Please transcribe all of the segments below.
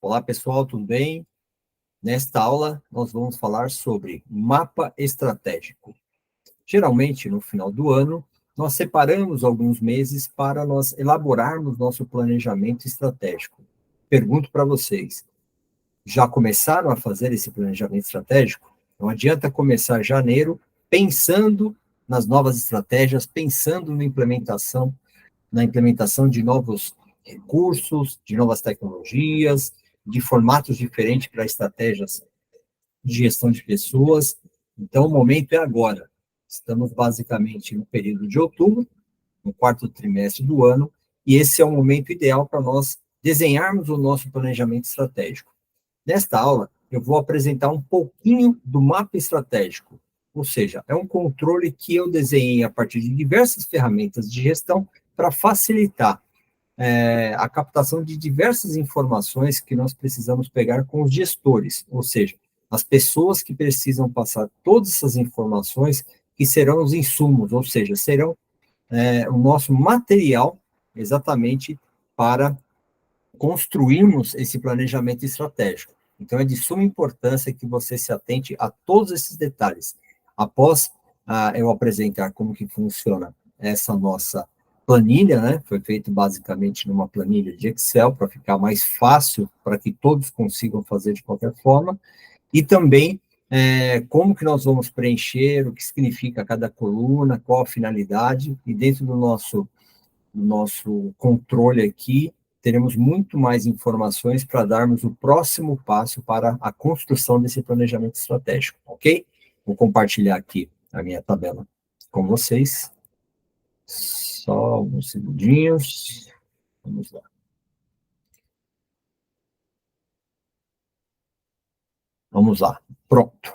Olá, pessoal, tudo bem? Nesta aula, nós vamos falar sobre mapa estratégico. Geralmente, no final do ano, nós separamos alguns meses para nós elaborarmos nosso planejamento estratégico. Pergunto para vocês, já começaram a fazer esse planejamento estratégico? Não adianta começar janeiro pensando nas novas estratégias, pensando na implementação de novos recursos, de novas tecnologias, de formatos diferentes para estratégias de gestão de pessoas. Então, o momento é agora. Estamos basicamente no período de outubro, no quarto trimestre do ano, e esse é o momento ideal para nós desenharmos o nosso planejamento estratégico. Nesta aula, eu vou apresentar um pouquinho do mapa estratégico, ou seja, é um controle que eu desenhei a partir de diversas ferramentas de gestão para facilitar a captação de diversas informações que nós precisamos pegar com os gestores, ou seja, as pessoas que precisam passar todas essas informações que serão os insumos, ou seja, serão o nosso material exatamente para construirmos esse planejamento estratégico. Então, é de suma importância que você se atente a todos esses detalhes. Após eu apresentar como que funciona essa nossa planilha, né? Foi feito basicamente numa planilha de Excel, para ficar mais fácil, para que todos consigam fazer de qualquer forma, e também como que nós vamos preencher, o que significa cada coluna, qual a finalidade, e dentro do nosso controle aqui, teremos muito mais informações para darmos o próximo passo para a construção desse planejamento estratégico, ok? Vou compartilhar aqui a minha tabela com vocês. Só alguns segundinhos. Vamos lá. Vamos lá. Pronto.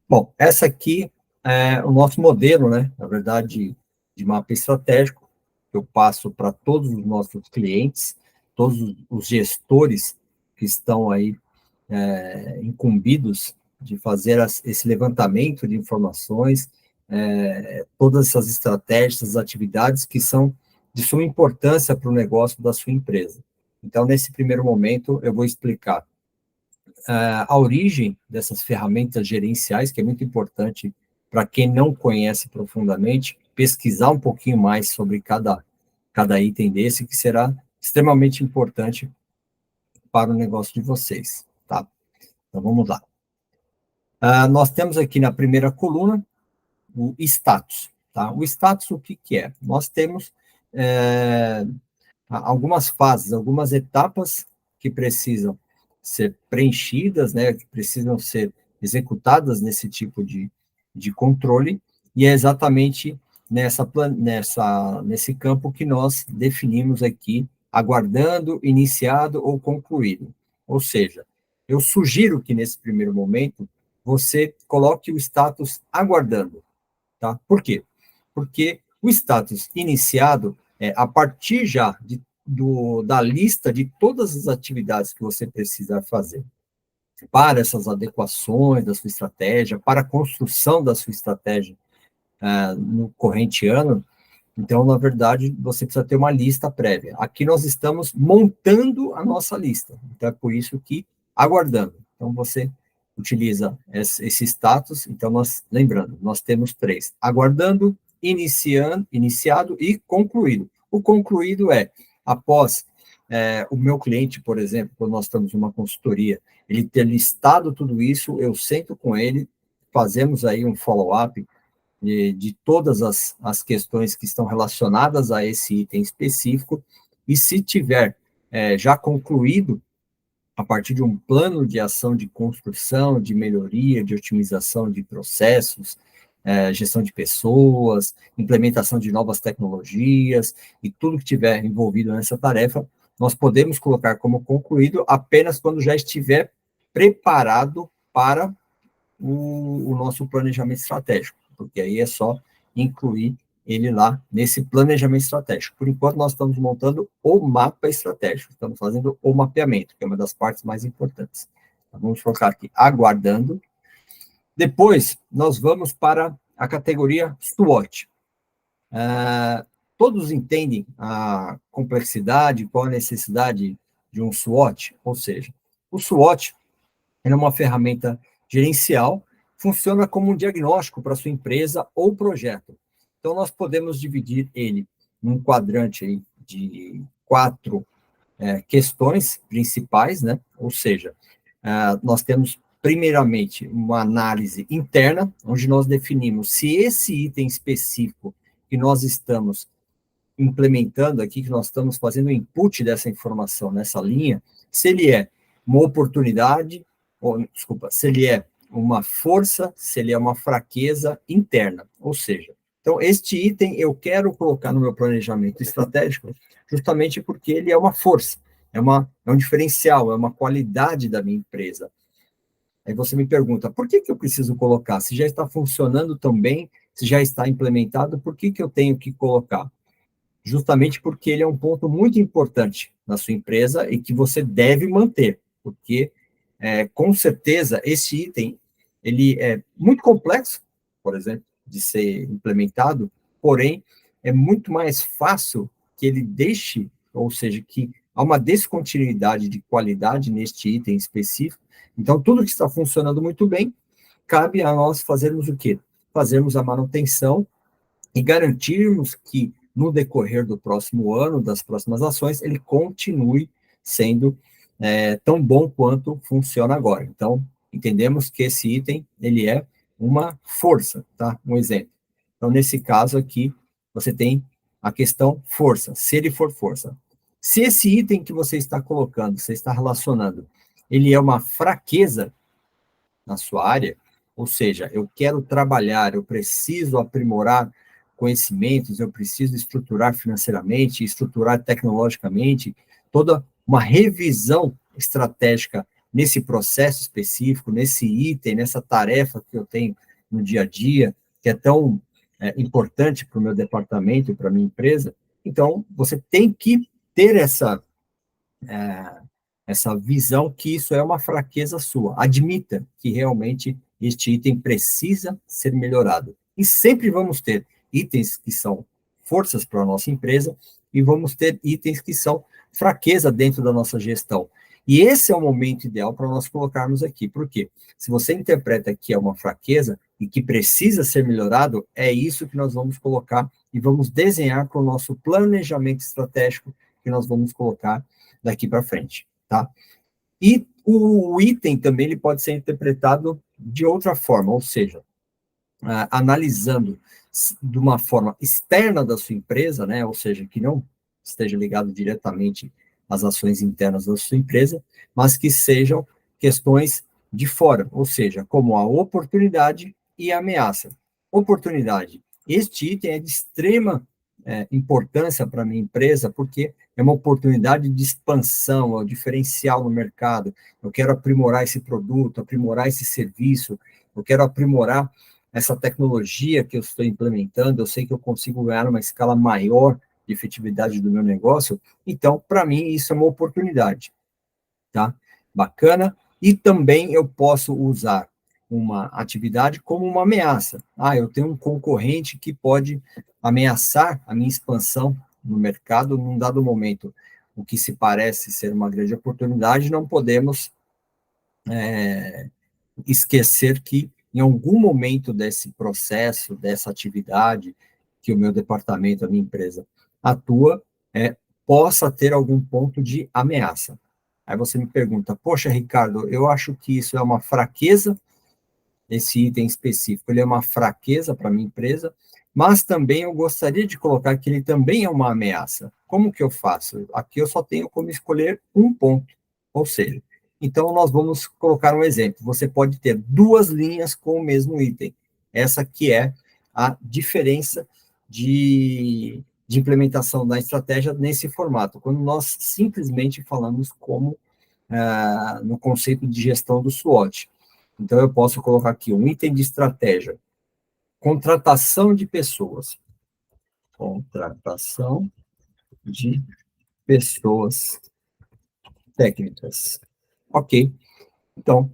Bom, essa aqui é o nosso modelo, né? Na verdade, de mapa estratégico, que eu passo para todos os nossos clientes, todos os gestores que estão aí incumbidos de fazer esse levantamento de informações, todas essas estratégias, essas atividades que são de suma importância para o negócio da sua empresa. Então, nesse primeiro momento, eu vou explicar a origem dessas ferramentas gerenciais, que é muito importante para quem não conhece profundamente, pesquisar um pouquinho mais sobre cada item desse, que será extremamente importante para o negócio de vocês, tá? Então, vamos lá. Nós temos aqui na primeira coluna o status, tá? O status, o que que é? Nós temos algumas fases, algumas etapas que precisam ser preenchidas, né, que precisam ser executadas nesse tipo de controle, e é exatamente nesse campo que nós definimos aqui, aguardando, iniciado ou concluído. Ou seja, eu sugiro que nesse primeiro momento você coloque o status aguardando, tá? Por quê? Porque o status iniciado a partir já da lista de todas as atividades que você precisa fazer para essas adequações da sua estratégia, para a construção da sua estratégia no corrente ano. Então, na verdade, você precisa ter uma lista prévia. Aqui nós estamos montando a nossa lista. Então, é por isso que aguardando. Então, você utiliza esse status. Então, lembrando, nós temos 3. Aguardando, iniciado e concluído. O concluído é, após o meu cliente, por exemplo, quando nós estamos numa consultoria, ele ter listado tudo isso, eu sento com ele, fazemos aí um follow-up de todas as questões que estão relacionadas a esse item específico, e se tiver já concluído, a partir de um plano de ação de construção, de melhoria, de otimização de processos, gestão de pessoas, implementação de novas tecnologias, e tudo que tiver envolvido nessa tarefa, nós podemos colocar como concluído apenas quando já estiver preparado para o nosso planejamento estratégico, porque aí é só incluir ele lá nesse planejamento estratégico. Por enquanto, nós estamos montando o mapa estratégico, estamos fazendo o mapeamento, que é uma das partes mais importantes. Então, vamos colocar aqui, aguardando. Depois, nós vamos para a categoria SWOT. Todos entendem a complexidade, qual a necessidade de um SWOT? Ou seja, o SWOT é uma ferramenta gerencial, funciona como um diagnóstico para sua empresa ou projeto. Então, nós podemos dividir ele num quadrante aí de 4 questões principais, né? Ou seja, nós temos, primeiramente, uma análise interna, onde nós definimos se esse item específico que nós estamos implementando aqui, que nós estamos fazendo o input dessa informação nessa linha, se ele é uma oportunidade, ou, desculpa, se ele é uma força, se ele é uma fraqueza interna. Ou seja, então, este item eu quero colocar no meu planejamento estratégico justamente porque ele é uma força, é um diferencial, é uma qualidade da minha empresa. Aí você me pergunta, por que eu preciso colocar? Se já está funcionando tão bem, se já está implementado, por que eu tenho que colocar? Justamente porque ele é um ponto muito importante na sua empresa e que você deve manter, porque, com certeza, esse item, ele é muito complexo, por exemplo, de ser implementado, porém, é muito mais fácil que ele deixe, ou seja, que há uma descontinuidade de qualidade neste item específico. Então, tudo que está funcionando muito bem, cabe a nós fazermos o quê? Fazermos a manutenção e garantirmos que, no decorrer do próximo ano, das próximas ações, ele continue sendo tão bom quanto funciona agora. Então, entendemos que esse item, ele é uma força, tá? Um exemplo. Então, nesse caso aqui, você tem a questão força, se ele for força. Se esse item que você está colocando, você está relacionando, ele é uma fraqueza na sua área, ou seja, eu quero trabalhar, eu preciso aprimorar conhecimentos, eu preciso estruturar financeiramente, estruturar tecnologicamente, toda uma revisão estratégica nesse processo específico, nesse item, nessa tarefa que eu tenho no dia a dia, que é tão importante para o meu departamento, para a minha empresa. Então, você tem que ter essa visão que isso é uma fraqueza sua. Admita que realmente este item precisa ser melhorado. E sempre vamos ter itens que são forças para a nossa empresa e vamos ter itens que são fraqueza dentro da nossa gestão. E esse é o momento ideal para nós colocarmos aqui. Por quê? Se você interpreta que é uma fraqueza e que precisa ser melhorado, é isso que nós vamos colocar e vamos desenhar para o nosso planejamento estratégico que nós vamos colocar daqui para frente. Tá? E o item também ele pode ser interpretado de outra forma, ou seja, analisando de uma forma externa da sua empresa, né, ou seja, que não esteja ligado diretamente às ações internas da sua empresa, mas que sejam questões de fora, ou seja, como a oportunidade e a ameaça. Oportunidade. Este item é de extrema importância para a minha empresa, porque é uma oportunidade de expansão, é um diferencial no mercado. Eu quero aprimorar esse produto, aprimorar esse serviço, eu quero aprimorar essa tecnologia que eu estou implementando, eu sei que eu consigo ganhar uma escala maior de efetividade do meu negócio, então, para mim, isso é uma oportunidade, tá? Bacana. E também eu posso usar uma atividade como uma ameaça. Eu tenho um concorrente que pode ameaçar a minha expansão no mercado num dado momento. O que se parece ser uma grande oportunidade, não podemos esquecer que, em algum momento desse processo, dessa atividade que o meu departamento, a minha empresa atua, possa ter algum ponto de ameaça. Aí você me pergunta, poxa, Ricardo, eu acho que isso é uma fraqueza, esse item específico, ele é uma fraqueza para a minha empresa, mas também eu gostaria de colocar que ele também é uma ameaça. Como que eu faço? Aqui eu só tenho como escolher um ponto, ou seja, então nós vamos colocar um exemplo. Você pode ter duas linhas com o mesmo item. Essa que é a diferença de implementação da estratégia nesse formato, quando nós simplesmente falamos como no conceito de gestão do SWOT. Então, eu posso colocar aqui um item de estratégia, contratação de pessoas. Contratação de pessoas técnicas. Ok. Então,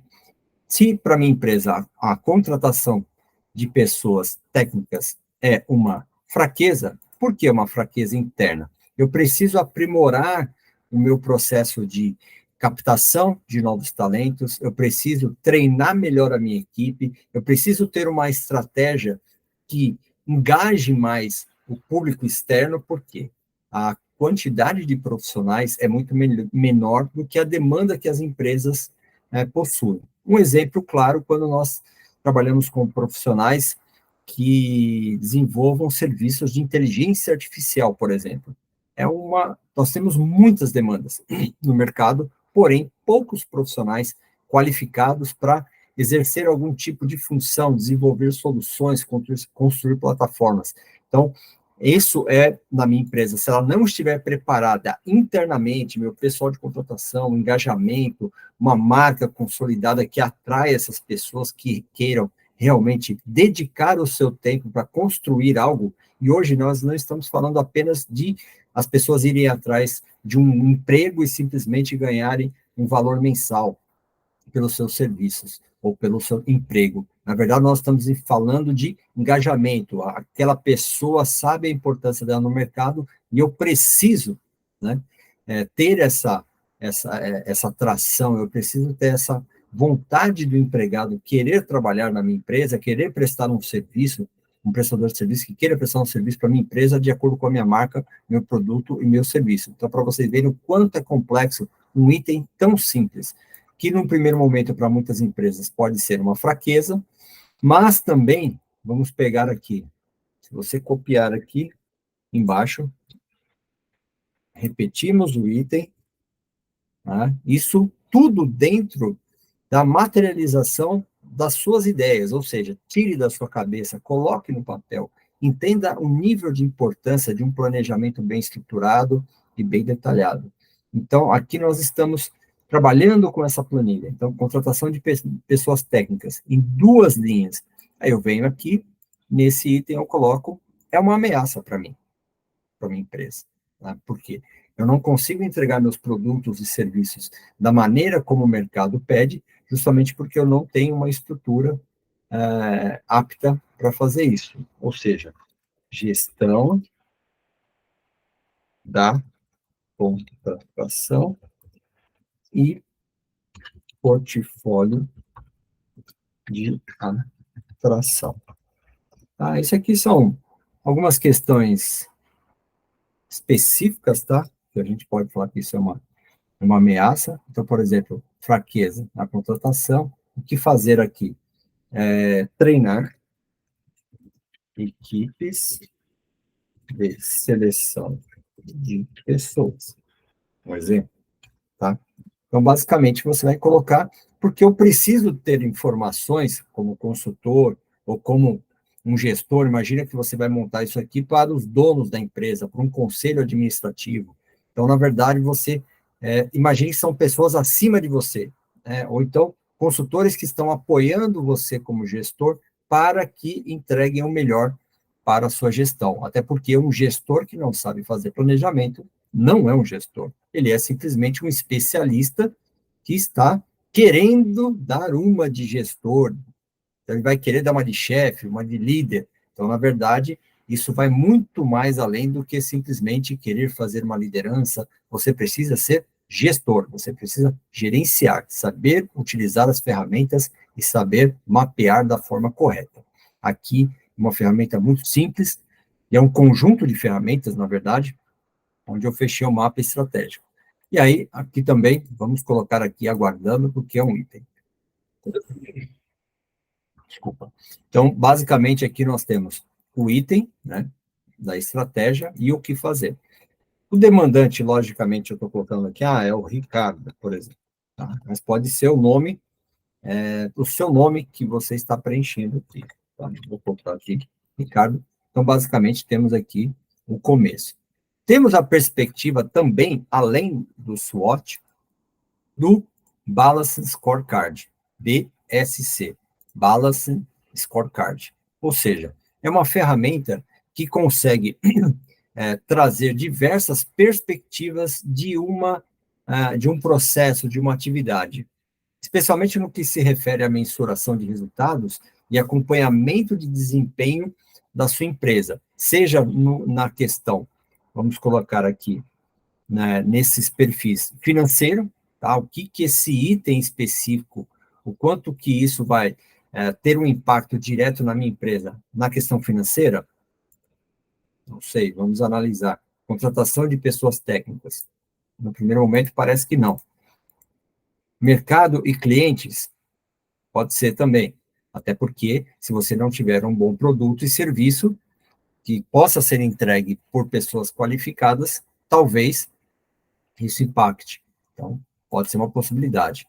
se para minha empresa a contratação de pessoas técnicas é uma fraqueza, por que uma fraqueza interna? Eu preciso aprimorar o meu processo de captação de novos talentos, eu preciso treinar melhor a minha equipe, eu preciso ter uma estratégia que engaje mais o público externo, porque a quantidade de profissionais é muito menor do que a demanda que as empresas possuem. Um exemplo claro, quando nós trabalhamos com profissionais que desenvolvam serviços de inteligência artificial, por exemplo. Nós temos muitas demandas no mercado, porém, poucos profissionais qualificados para exercer algum tipo de função, desenvolver soluções, construir plataformas. Então, isso é na minha empresa. Se ela não estiver preparada internamente, meu pessoal de contratação, engajamento, uma marca consolidada que atrai essas pessoas que queiram realmente dedicar o seu tempo para construir algo, e hoje nós não estamos falando apenas de as pessoas irem atrás de um emprego e simplesmente ganharem um valor mensal pelos seus serviços ou pelo seu emprego. Na verdade, nós estamos falando de engajamento. Aquela pessoa sabe a importância dela no mercado e eu preciso, né, ter essa atração, eu preciso ter essa vontade do empregado querer trabalhar na minha empresa, querer prestar um serviço, um prestador de serviço que queira prestar um serviço para a minha empresa de acordo com a minha marca, meu produto e meu serviço. Então, para vocês verem o quanto é complexo um item tão simples, que num primeiro momento para muitas empresas pode ser uma fraqueza, mas também, vamos pegar aqui, se você copiar aqui embaixo, repetimos o item, tá? Isso tudo dentro da materialização das suas ideias, ou seja, tire da sua cabeça, coloque no papel, entenda o nível de importância de um planejamento bem estruturado e bem detalhado. Então, aqui nós estamos trabalhando com essa planilha. Então, contratação de pessoas técnicas em 2 linhas. Aí eu venho aqui, nesse item eu coloco, é uma ameaça para mim, para minha empresa. Tá? Por quê? Eu não consigo entregar meus produtos e serviços da maneira como o mercado pede, justamente porque eu não tenho uma estrutura apta para fazer isso. Ou seja, gestão da contratação e portfólio de atração. Tá? Isso aqui são algumas questões específicas, tá? Que a gente pode falar que isso é uma ameaça. Então, por exemplo, fraqueza na contratação. O que fazer aqui? Treinar equipes de seleção de pessoas. Um exemplo, tá? Então, basicamente, você vai colocar, porque eu preciso ter informações como consultor ou como um gestor. Imagina que você vai montar isso aqui para os donos da empresa, para um conselho administrativo. Então, na verdade, você imagine que são pessoas acima de você, ou então consultores que estão apoiando você como gestor para que entreguem o melhor para a sua gestão. Até porque um gestor que não sabe fazer planejamento não é um gestor. Ele é simplesmente um especialista que está querendo dar uma de gestor. Então, ele vai querer dar uma de chefe, uma de líder. Então, na verdade, isso vai muito mais além do que simplesmente querer fazer uma liderança. Você precisa ser gestor, você precisa gerenciar, saber utilizar as ferramentas e saber mapear da forma correta. Aqui, uma ferramenta muito simples, e é um conjunto de ferramentas, na verdade, onde eu fechei o mapa estratégico. E aí, aqui também, vamos colocar aqui aguardando, porque é um item. Desculpa. Então, basicamente, aqui nós temos o item, né, da estratégia e o que fazer. O demandante, logicamente, eu estou colocando aqui, é o Ricardo, por exemplo. Tá? Mas pode ser o nome, o seu nome que você está preenchendo aqui. Tá? Vou colocar aqui, Ricardo. Então, basicamente, temos aqui o começo. Temos a perspectiva também, além do SWOT, do Balanced Scorecard, BSC, Balanced Scorecard. Ou seja, é uma ferramenta que consegue trazer diversas perspectivas de um processo, de uma atividade, especialmente no que se refere à mensuração de resultados e acompanhamento de desempenho da sua empresa, seja na questão, vamos colocar aqui, né, nesses perfis financeiro, tá? O que esse item específico, o quanto que isso vai ter um impacto direto na minha empresa, na questão financeira? Não sei, vamos analisar. Contratação de pessoas técnicas. No primeiro momento, parece que não. Mercado e clientes, pode ser também. Até porque, se você não tiver um bom produto e serviço que possa ser entregue por pessoas qualificadas, talvez isso impacte. Então, pode ser uma possibilidade.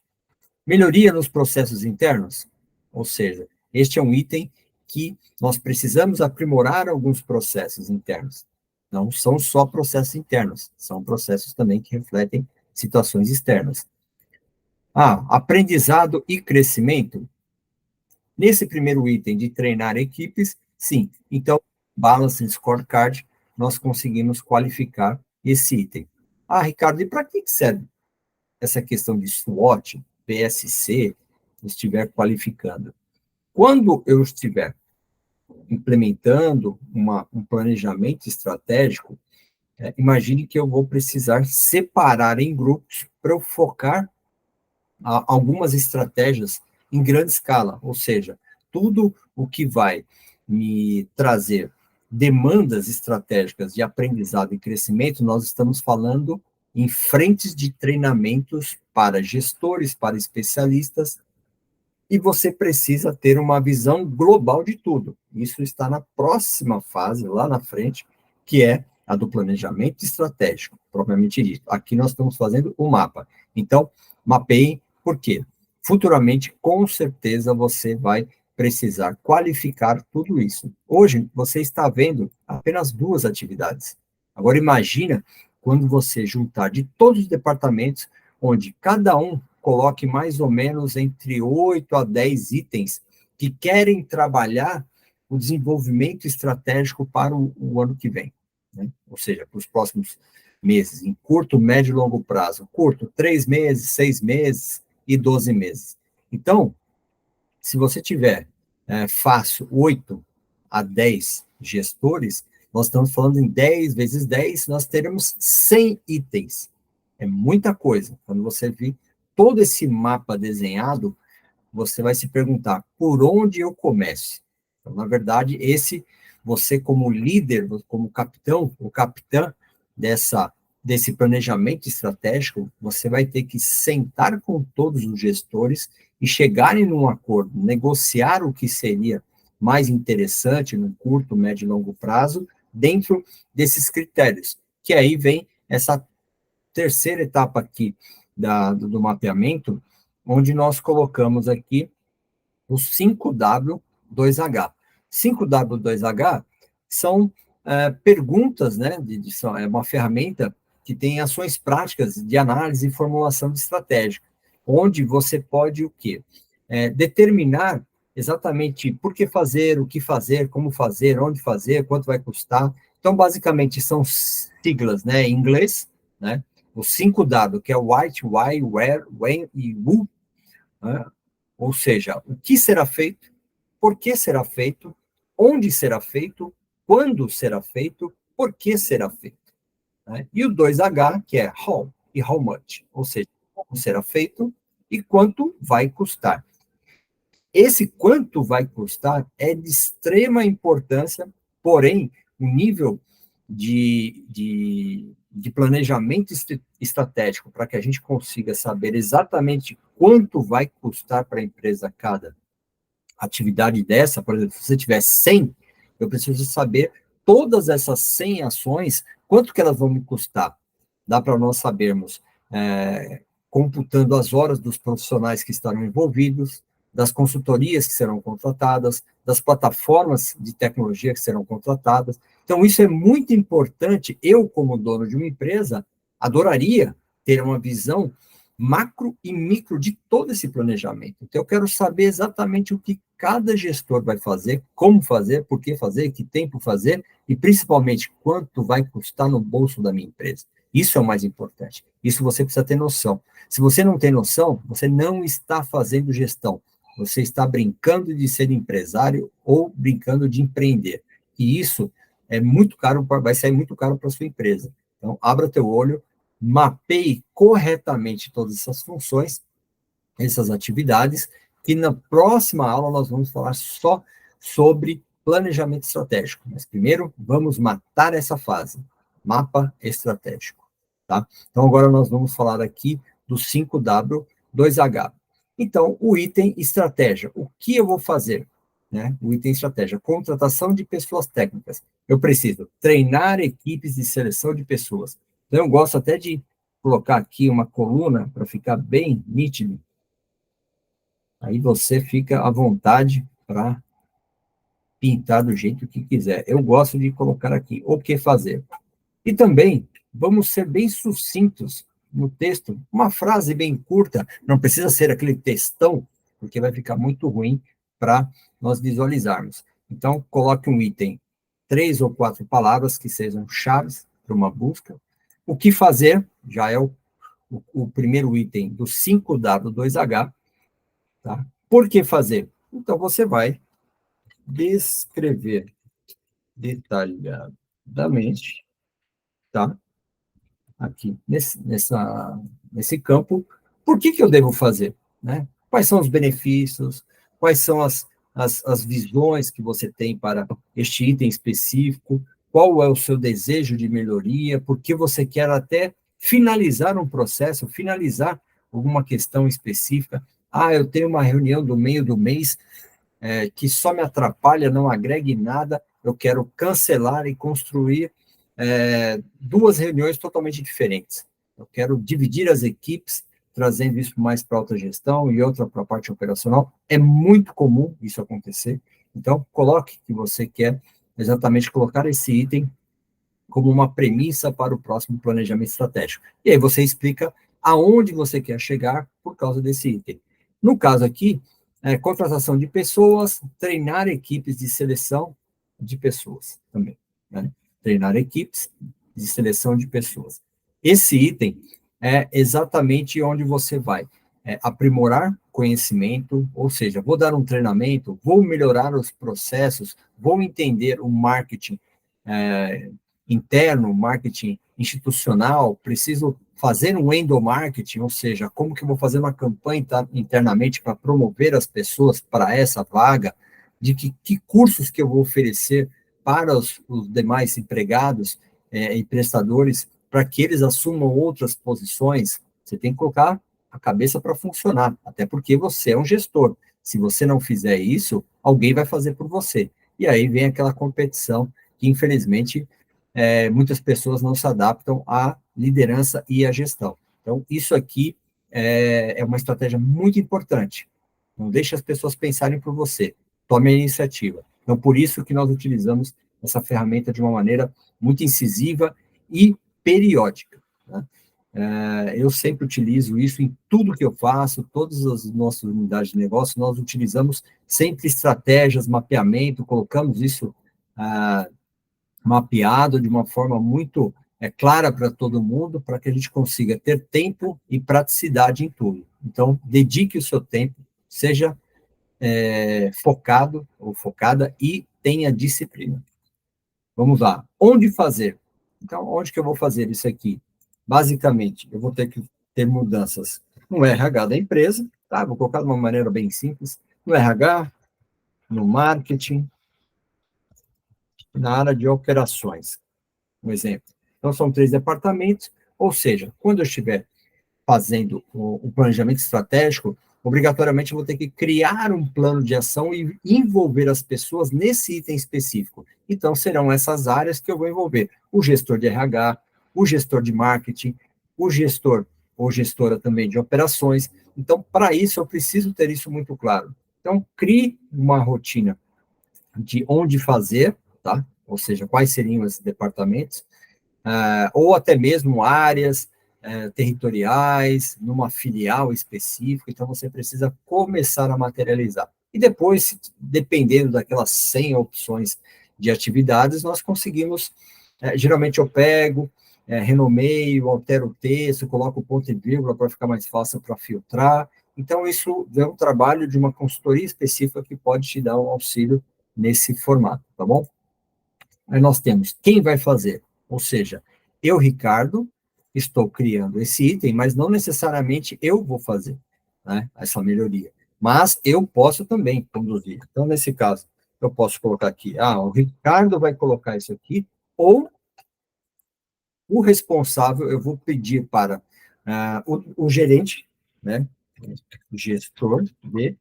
Melhoria nos processos internos, ou seja, este é um item que nós precisamos aprimorar alguns processos internos. Não são só processos internos, são processos também que refletem situações externas. Aprendizado e crescimento. Nesse primeiro item de treinar equipes, sim. Então, Balance Scorecard, nós conseguimos qualificar esse item. Ricardo, e para que serve essa questão de SWOT, PSC, estiver qualificando? Quando eu estiver implementando um planejamento estratégico, imagine que eu vou precisar separar em grupos para eu focar algumas estratégias em grande escala, ou seja, tudo o que vai me trazer demandas estratégicas de aprendizado e crescimento, nós estamos falando em frentes de treinamentos para gestores, para especialistas, e você precisa ter uma visão global de tudo. Isso está na próxima fase, lá na frente, que é a do planejamento estratégico, propriamente dito. Aqui nós estamos fazendo o mapa. Então, mapeie, por quê? Futuramente, com certeza, você vai precisar qualificar tudo isso. Hoje, você está vendo apenas duas atividades. Agora, imagina quando você juntar de todos os departamentos, onde cada um coloque mais ou menos entre 8 a 10 itens que querem trabalhar o desenvolvimento estratégico para o ano que vem, né? Ou seja, para os próximos meses, em curto, médio e longo prazo. Curto, 3 meses, 6 meses e 12 meses. Então, se você tiver fácil 8 a 10 gestores, nós estamos falando em 10 vezes 10, nós teremos 100 itens. É muita coisa. Quando você vir todo esse mapa desenhado, você vai se perguntar, por onde eu começo? Então, na verdade, você como líder, como capitão, o capitã desse planejamento estratégico, você vai ter que sentar com todos os gestores e chegarem num acordo, negociar o que seria mais interessante no curto, médio e longo prazo, dentro desses critérios, que aí vem essa terceira etapa aqui do mapeamento, onde nós colocamos aqui os 5W2H. 5W2H são perguntas, né? É uma ferramenta que tem ações práticas de análise e formulação de estratégia, onde você pode o quê? Determinar exatamente por que fazer, o que fazer, como fazer, onde fazer, quanto vai custar. Então, basicamente, são siglas, né, em inglês, né? O 5W, que é What, Why, Where, When e Who, né? Ou seja, o que será feito, por que será feito, onde será feito, quando será feito, por que será feito, né? E o 2H, que é how e how much, ou seja, como será feito e quanto vai custar. Esse quanto vai custar é de extrema importância, porém, o nível de planejamento estratégico para que a gente consiga saber exatamente quanto vai custar para a empresa cada atividade dessa, por exemplo, se você tiver 100, eu preciso saber todas essas 100 ações, quanto que elas vão me custar. Dá para nós sabermos, computando as horas dos profissionais que estarão envolvidos, das consultorias que serão contratadas, das plataformas de tecnologia que serão contratadas. Então, isso é muito importante. Eu, como dono de uma empresa, adoraria ter uma visão macro e micro de todo esse planejamento. Então, eu quero saber exatamente o que cada gestor vai fazer, como fazer, por que fazer, que tempo fazer, e principalmente quanto vai custar no bolso da minha empresa. Isso é o mais importante. Isso você precisa ter noção. Se você não tem noção, você não está fazendo gestão. Você está brincando de ser empresário ou brincando de empreender. E isso é muito caro, vai sair muito caro para a sua empresa. Então, abra teu olho, mapeie corretamente todas essas funções, essas atividades, e na próxima aula nós vamos falar só sobre planejamento estratégico. Mas primeiro, vamos matar essa fase, mapa estratégico. Tá? Então, agora nós vamos falar aqui do 5W2H. Então, o item estratégia. O que eu vou fazer? Né? O item estratégia, contratação de pessoas técnicas. Eu preciso treinar equipes de seleção de pessoas. Então, eu gosto até de colocar aqui uma coluna para ficar bem nítido. Aí você fica à vontade para pintar do jeito que quiser. Eu gosto de colocar aqui o que fazer. E também, vamos ser bem sucintos no texto, uma frase bem curta, não precisa ser aquele textão, porque vai ficar muito ruim para nós visualizarmos. Então, coloque um item, 3 ou 4 palavras que sejam chaves para uma busca. O que fazer, já é o primeiro item do 5W2H, tá? Por que fazer? Então, você vai descrever detalhadamente, tá? Aqui, nesse campo, por que eu devo fazer? Né? Quais são os benefícios? Quais são as visões que você tem para este item específico? Qual é o seu desejo de melhoria? Por que você quer até finalizar um processo, finalizar alguma questão específica? Ah, eu tenho uma reunião do meio do mês que só me atrapalha, não agrega em nada, eu quero cancelar e construir 2 reuniões totalmente diferentes. Eu quero dividir as equipes, trazendo isso mais para a alta gestão e outra para a parte operacional. É muito comum isso acontecer. Então, coloque que você quer exatamente colocar esse item como uma premissa para o próximo planejamento estratégico. E aí você explica aonde você quer chegar por causa desse item. No caso aqui, contratação de pessoas, treinar equipes de seleção de pessoas também. Né? Treinar equipes de seleção de pessoas. Esse item é exatamente onde você vai aprimorar conhecimento, ou seja, vou dar um treinamento, vou melhorar os processos, vou entender o marketing interno, marketing institucional, preciso fazer um endomarketing, ou seja, como que eu vou fazer uma campanha internamente para promover as pessoas para essa vaga, de que cursos que eu vou oferecer para os demais empregados e prestadores, para que eles assumam outras posições. Você tem que colocar a cabeça para funcionar, até porque você é um gestor. Se você não fizer isso, alguém vai fazer por você. E aí vem aquela competição que, infelizmente, muitas pessoas não se adaptam à liderança e à gestão. Então, isso aqui é uma estratégia muito importante. Não deixe as pessoas pensarem por você. Tome a iniciativa. Então, por isso que nós utilizamos essa ferramenta de uma maneira muito incisiva e periódica. Né? Eu sempre utilizo isso em tudo que eu faço, todas as nossas unidades de negócio, nós utilizamos sempre estratégias, mapeamento, colocamos isso mapeado de uma forma muito clara para todo mundo, para que a gente consiga ter tempo e praticidade em tudo. Então, dedique o seu tempo, seja focado ou focada e tenha disciplina. Vamos lá. Onde fazer? Então, onde que eu vou fazer isso aqui? Basicamente, eu vou ter que ter mudanças no RH da empresa, tá? Vou colocar de uma maneira bem simples, no RH, no marketing, na área de operações. Um exemplo. Então, são 3 departamentos, ou seja, quando eu estiver fazendo o planejamento estratégico, obrigatoriamente eu vou ter que criar um plano de ação e envolver as pessoas nesse item específico. Então, serão essas áreas que eu vou envolver. O gestor de RH, o gestor de marketing, o gestor ou gestora também de operações. Então, para isso, eu preciso ter isso muito claro. Então, crie uma rotina de onde fazer, tá? Ou seja, quais seriam esses departamentos, ou até mesmo áreas territoriais, numa filial específica, então você precisa começar a materializar. E depois, dependendo daquelas 100 opções de atividades, nós conseguimos, geralmente eu pego, renomeio, altero o texto, coloco ponto e vírgula para ficar mais fácil para filtrar. Então, isso é um trabalho de uma consultoria específica que pode te dar um auxílio nesse formato, tá bom? Aí nós temos quem vai fazer, ou seja, eu, Ricardo, estou criando esse item, mas não necessariamente eu vou fazer, né, essa melhoria. Mas eu posso também conduzir. Então, nesse caso, eu posso colocar aqui, o Ricardo vai colocar isso aqui, ou o responsável, eu vou pedir para o gerente, né, o gestor de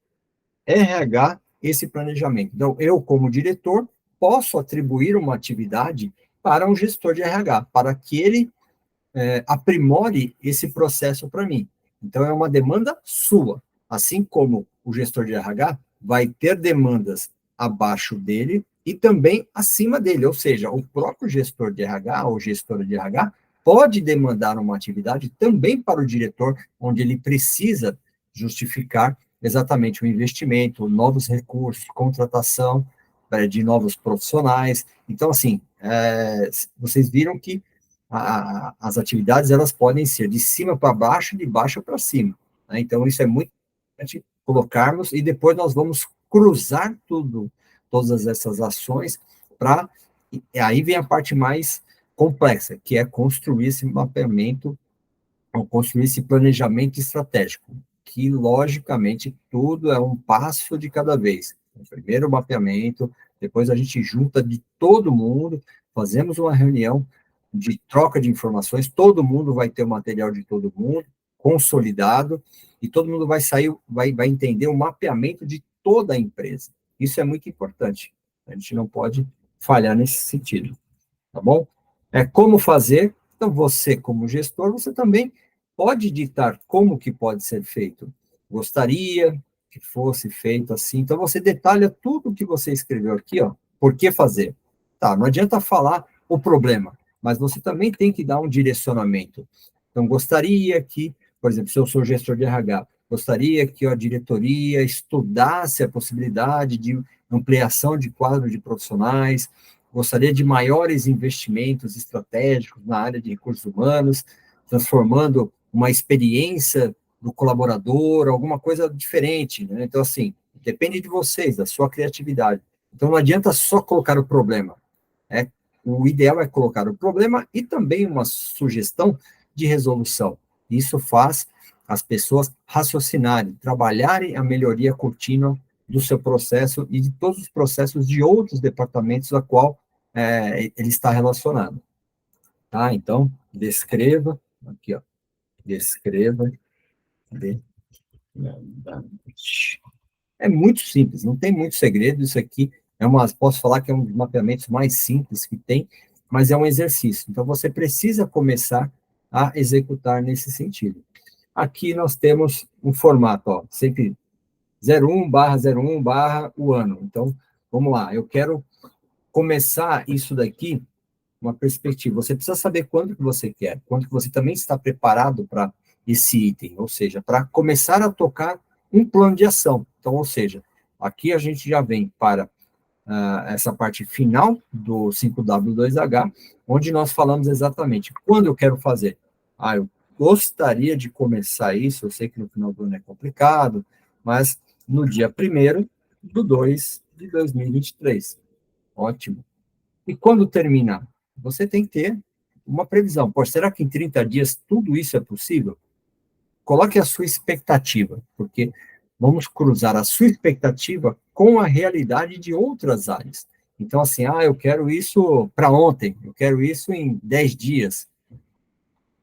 RH, esse planejamento. Então, eu, como diretor, posso atribuir uma atividade para um gestor de RH, para que ele aprimore esse processo para mim. Então, é uma demanda sua. Assim como o gestor de RH vai ter demandas abaixo dele e também acima dele, ou seja, o próprio gestor de RH ou gestora de RH pode demandar uma atividade também para o diretor, onde ele precisa justificar exatamente o investimento, novos recursos, contratação de novos profissionais. Então, assim, vocês viram que as atividades elas podem ser de cima para baixo, de baixo para cima, né? Então, isso é muito importante colocarmos, e depois nós vamos cruzar todas essas ações, para aí vem a parte mais complexa, que é construir esse mapeamento, ou construir esse planejamento estratégico, que, logicamente, tudo é um passo de cada vez. Primeiro o mapeamento, depois a gente junta de todo mundo, fazemos uma reunião de troca de informações, todo mundo vai ter o material de todo mundo, consolidado, e todo mundo vai sair, vai entender o mapeamento de toda a empresa. Isso é muito importante. A gente não pode falhar nesse sentido, tá bom? Como fazer. Então, você, como gestor, você também pode ditar como que pode ser feito. Gostaria que fosse feito assim. Então, você detalha tudo que você escreveu aqui, ó. Por que fazer? Tá, não adianta falar o problema, mas você também tem que dar um direcionamento. Então, gostaria que, por exemplo, se eu sou gestor de RH, gostaria que a diretoria estudasse a possibilidade de ampliação de quadro de profissionais, gostaria de maiores investimentos estratégicos na área de recursos humanos, transformando uma experiência do colaborador, alguma coisa diferente, né? Então, assim, depende de vocês, da sua criatividade. Então, não adianta só colocar o problema. O ideal é colocar o problema e também uma sugestão de resolução. Isso faz as pessoas raciocinarem, trabalharem a melhoria contínua do seu processo e de todos os processos de outros departamentos a qual ele está relacionado. Tá? Então, descreva, aqui, ó, descreva, é muito simples, não tem muito segredo, isso aqui posso falar que é um dos mapeamentos mais simples que tem, mas é um exercício, então você precisa começar a executar nesse sentido. Aqui nós temos um formato, ó, sempre 01/01/ o ano, então, vamos lá, eu quero começar isso daqui, uma perspectiva, você precisa saber quando que você quer, quando que você também está preparado para esse item, ou seja, para começar a tocar um plano de ação. Então, ou seja, aqui a gente já vem para essa parte final do 5W2H, onde nós falamos exatamente quando eu quero fazer. Eu gostaria de começar isso, eu sei que no final do ano é complicado, mas no dia 1º de 2023. Ótimo. E quando terminar? Você tem que ter uma previsão. Pô, será que em 30 dias tudo isso é possível? Coloque a sua expectativa, porque vamos cruzar a sua expectativa com a realidade de outras áreas. Então, assim, eu quero isso para ontem, eu quero isso em 10 dias.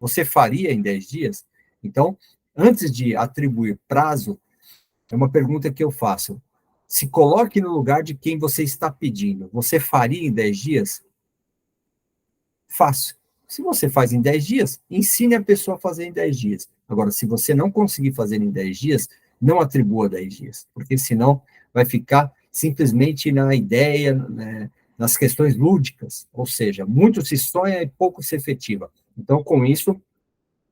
Você faria em 10 dias? Então, antes de atribuir prazo, é uma pergunta que eu faço. Se coloque no lugar de quem você está pedindo. Você faria em 10 dias? Fácil. Se você faz em 10 dias, ensine a pessoa a fazer em 10 dias. Agora, se você não conseguir fazer em 10 dias, não atribua 10 dias, porque senão vai ficar simplesmente na ideia, né, nas questões lúdicas, ou seja, muito se sonha e pouco se efetiva. Então, com isso,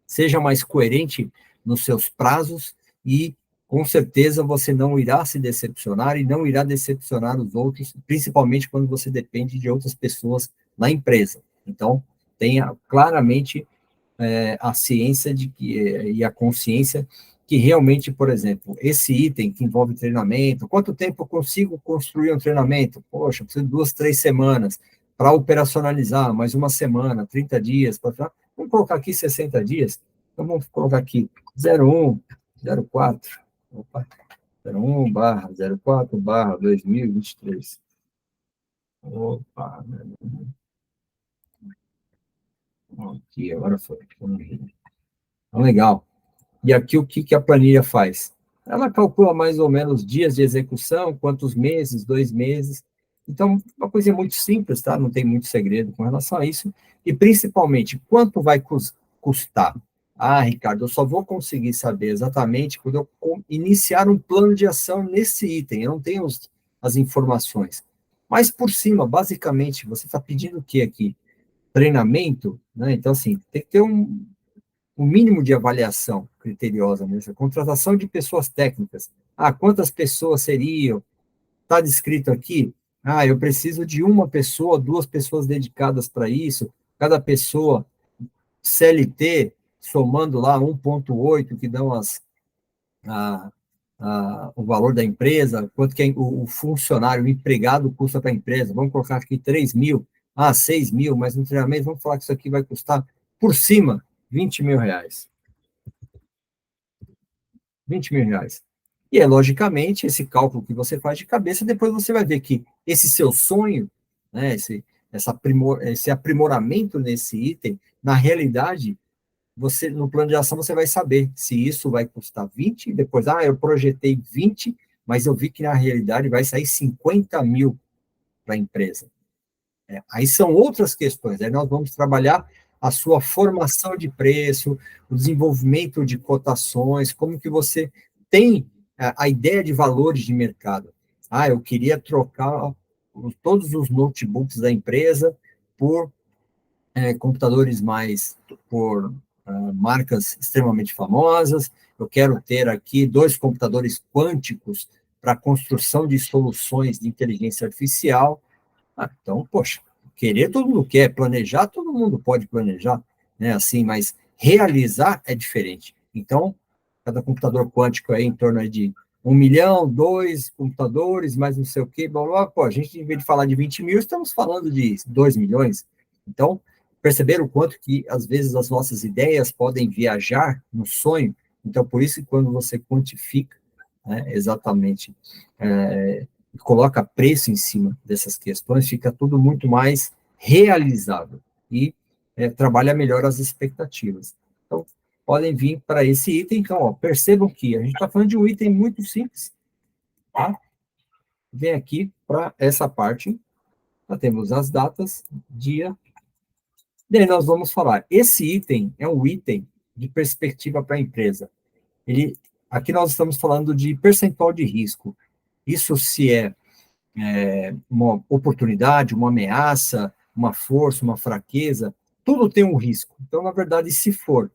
seja mais coerente nos seus prazos e, com certeza, você não irá se decepcionar e não irá decepcionar os outros, principalmente quando você depende de outras pessoas na empresa. Então, tenha claramente a ciência e a consciência que realmente, por exemplo, esse item que envolve treinamento, quanto tempo eu consigo construir um treinamento? Poxa, preciso de 2, 3 semanas para operacionalizar, mais uma semana, 30 dias, Vamos colocar aqui 60 dias. Então, vamos colocar aqui 01, 04, opa, 01 barra 04 barra 2023. Opa, aqui, agora foi. Então, legal. E aqui o que a planilha faz? Ela calcula mais ou menos dias de execução, quantos meses, 2 meses. Então, uma coisa muito simples, tá? Não tem muito segredo com relação a isso. E, principalmente, quanto vai custar? Ah, Ricardo, eu só vou conseguir saber exatamente quando eu iniciar um plano de ação nesse item. Eu não tenho as informações. Mas, por cima, basicamente, você está pedindo o que aqui? Treinamento, né? Então, assim, tem que ter um mínimo de avaliação criteriosa mesmo, contratação de pessoas técnicas. Ah, quantas pessoas seriam? Está descrito aqui? Ah, eu preciso de uma pessoa, 2 pessoas dedicadas para isso, cada pessoa CLT, somando lá 1,8, que dão a, o valor da empresa, quanto que o funcionário, o empregado custa para a empresa. Vamos colocar aqui 3 mil, 6 mil, mas no treinamento vamos falar que isso aqui vai custar, por cima, 20 mil reais. 20 mil reais. E é, logicamente, esse cálculo que você faz de cabeça, depois você vai ver que esse seu sonho, né, esse aprimoramento nesse item, na realidade, você no plano de ação você vai saber se isso vai custar 20, depois, eu projetei 20, mas eu vi que na realidade vai sair 50 mil para a empresa. Aí são outras questões, aí nós vamos trabalhar a sua formação de preço, o desenvolvimento de cotações, como que você tem a ideia de valores de mercado. Eu queria trocar todos os notebooks da empresa por computadores por marcas extremamente famosas, eu quero ter aqui 2 computadores quânticos para construção de soluções de inteligência artificial. Então, poxa, querer todo mundo quer, planejar todo mundo pode planejar, né? Assim, mas realizar é diferente. Então, cada computador quântico é em torno de 1 milhão, 2 computadores, mais não sei o quê, blá, blá, pô, a gente, em vez de falar de 20 mil, estamos falando de 2 milhões. Então, perceberam o quanto que, às vezes, as nossas ideias podem viajar no sonho? Então, por isso, quando você quantifica, né, exatamente, coloca preço em cima dessas questões, fica tudo muito mais realizável e trabalha melhor as expectativas. Então, podem vir para esse item. Então, percebam que a gente está falando de um item muito simples, tá? Vem aqui para essa parte, nós temos as datas, dia, daí nós vamos falar, esse item é um item de perspectiva para a empresa. Aqui nós estamos falando de percentual de risco. Isso se é uma oportunidade, uma ameaça, uma força, uma fraqueza, tudo tem um risco. Então, na verdade, se for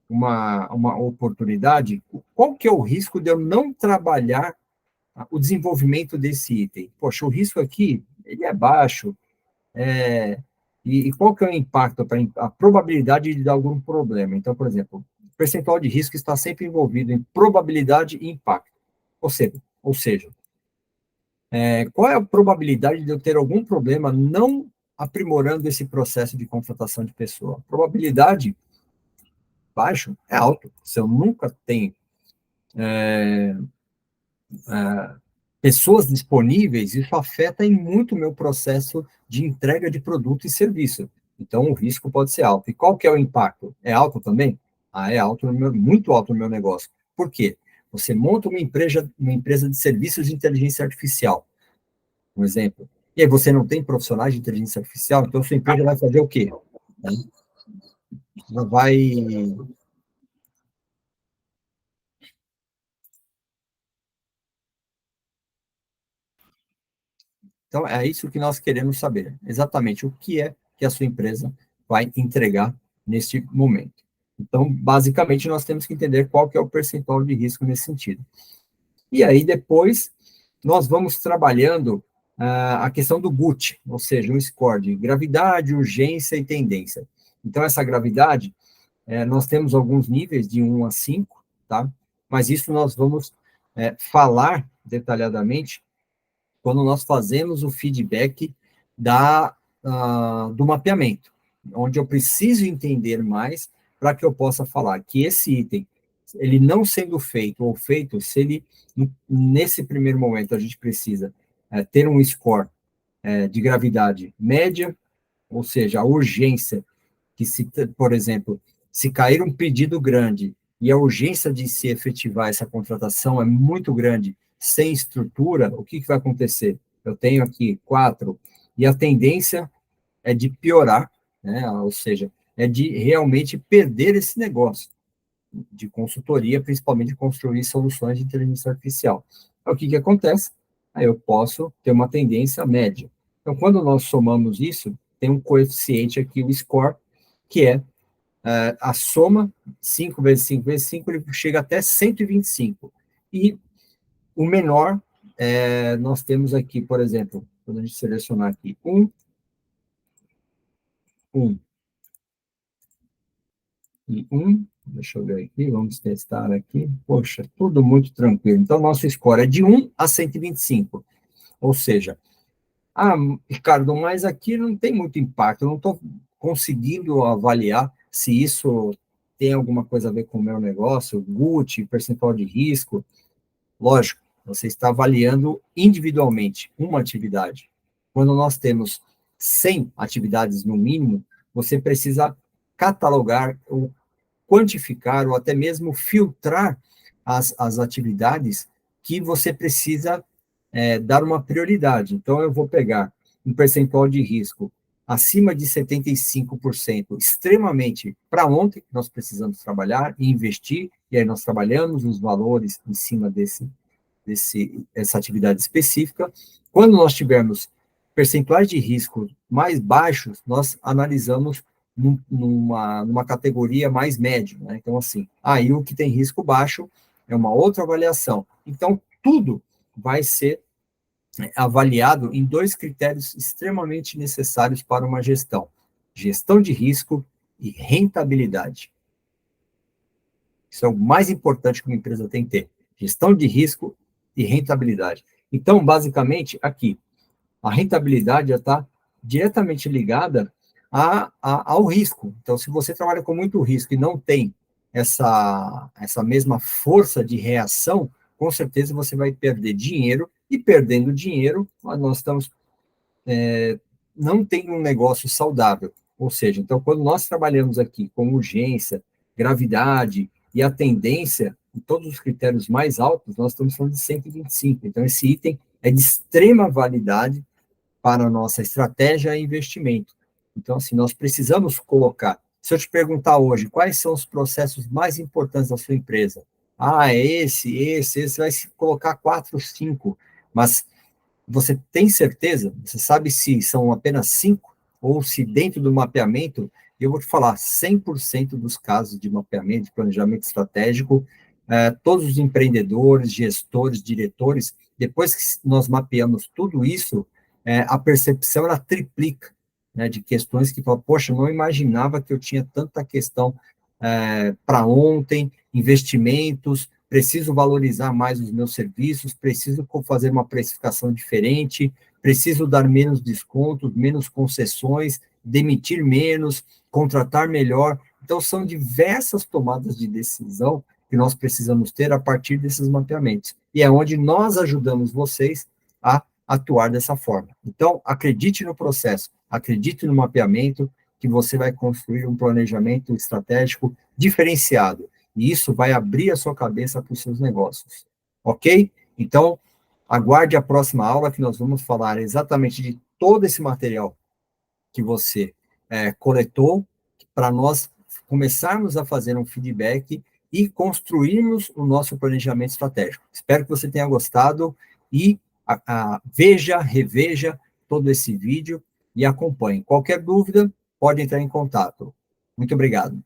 uma oportunidade, qual que é o risco de eu não trabalhar o desenvolvimento desse item? Poxa, o risco aqui, ele é baixo, e qual que é o impacto, a probabilidade de dar algum problema? Então, por exemplo, o percentual de risco está sempre envolvido em probabilidade e impacto. Ou seja, qual é a probabilidade de eu ter algum problema não aprimorando esse processo de contratação de pessoa? Probabilidade baixo é alto. Se eu nunca tenho pessoas disponíveis, isso afeta em muito o meu processo de entrega de produto e serviço. Então, o risco pode ser alto. E qual que é o impacto? É alto também? É alto, muito alto no meu negócio. Por quê? Você monta uma empresa de serviços de inteligência artificial, um exemplo. E aí você não tem profissionais de inteligência artificial, então sua empresa vai fazer o quê? Ela vai... Então, é isso que nós queremos saber. Exatamente o que é que a sua empresa vai entregar neste momento. Então, basicamente, nós temos que entender qual que é o percentual de risco nesse sentido. E aí, depois, nós vamos trabalhando a questão do GUT, ou seja, um score de gravidade, urgência e tendência. Então, essa gravidade, nós temos alguns níveis de 1 a 5, tá? Mas isso nós vamos falar detalhadamente quando nós fazemos o feedback do mapeamento. onde eu preciso entender mais para que eu possa falar que esse item, ele não sendo feito ou feito, se ele, nesse primeiro momento, a gente precisa ter um score de gravidade média, ou seja, a urgência que se, por exemplo, se cair um pedido grande e a urgência de se efetivar essa contratação é muito grande, sem estrutura, o que vai acontecer? Eu tenho aqui 4, e a tendência é de piorar, né? Ou seja, é de realmente perder esse negócio de consultoria, principalmente de construir soluções de inteligência artificial. Então, o que acontece? Aí eu posso ter uma tendência média. Então, quando nós somamos isso, tem um coeficiente aqui, o score, que é a soma, 5 vezes 5 vezes 5, ele chega até 125. E o menor, nós temos aqui, por exemplo, quando a gente selecionar aqui, 1, 1 e 1, deixa eu ver aqui, vamos testar aqui, poxa, tudo muito tranquilo. Então, nosso score é de 1 a 125, ou seja, Ricardo, mas aqui não tem muito impacto, eu não estou conseguindo avaliar se isso tem alguma coisa a ver com o meu negócio, GUT, percentual de risco. Lógico, você está avaliando individualmente uma atividade. Quando nós temos 100 atividades no mínimo, você precisa catalogar ou quantificar ou até mesmo filtrar as atividades que você precisa dar uma prioridade. Então, eu vou pegar um percentual de risco acima de 75%, extremamente para ontem, que nós precisamos trabalhar e investir, e aí nós trabalhamos os valores em cima essa atividade específica. Quando nós tivermos percentuais de risco mais baixos, nós analisamos numa categoria mais médio, né? Então, assim, aí o que tem risco baixo é uma outra avaliação. Então, tudo vai ser avaliado em 2 critérios extremamente necessários para uma gestão: gestão de risco e rentabilidade. Isso é o mais importante que uma empresa tem que ter: gestão de risco e rentabilidade. Então, basicamente, aqui, a rentabilidade já está diretamente ligada ao risco. Então, se você trabalha com muito risco e não tem essa mesma força de reação, com certeza você vai perder dinheiro, e perdendo dinheiro, nós estamos não tem um negócio saudável. Ou seja, então, quando nós trabalhamos aqui com urgência, gravidade e a tendência, em todos os critérios mais altos, nós estamos falando de 125. Então, esse item é de extrema validade para a nossa estratégia e investimento. Então, assim, nós precisamos colocar. Se eu te perguntar hoje, quais são os processos mais importantes da sua empresa? É esse, vai se colocar 4, 5, mas você tem certeza? Você sabe se são apenas 5 ou se dentro do mapeamento, eu vou te falar, 100% dos casos de mapeamento, de planejamento estratégico, todos os empreendedores, gestores, diretores, depois que nós mapeamos tudo isso, a percepção ela triplica, né, de questões que falam, poxa, eu não imaginava que eu tinha tanta questão para ontem, investimentos, preciso valorizar mais os meus serviços, preciso fazer uma precificação diferente, preciso dar menos descontos, menos concessões, demitir menos, contratar melhor. Então, são diversas tomadas de decisão que nós precisamos ter a partir desses mapeamentos. E é onde nós ajudamos vocês a atuar dessa forma. Então, acredite no processo, acredite no mapeamento, que você vai construir um planejamento estratégico diferenciado. E isso vai abrir a sua cabeça para os seus negócios. Ok? Então, aguarde a próxima aula, que nós vamos falar exatamente de todo esse material que você coletou, para nós começarmos a fazer um feedback e construirmos o nosso planejamento estratégico. Espero que você tenha gostado e veja, reveja todo esse vídeo e acompanhe. Qualquer dúvida, pode entrar em contato. Muito obrigado.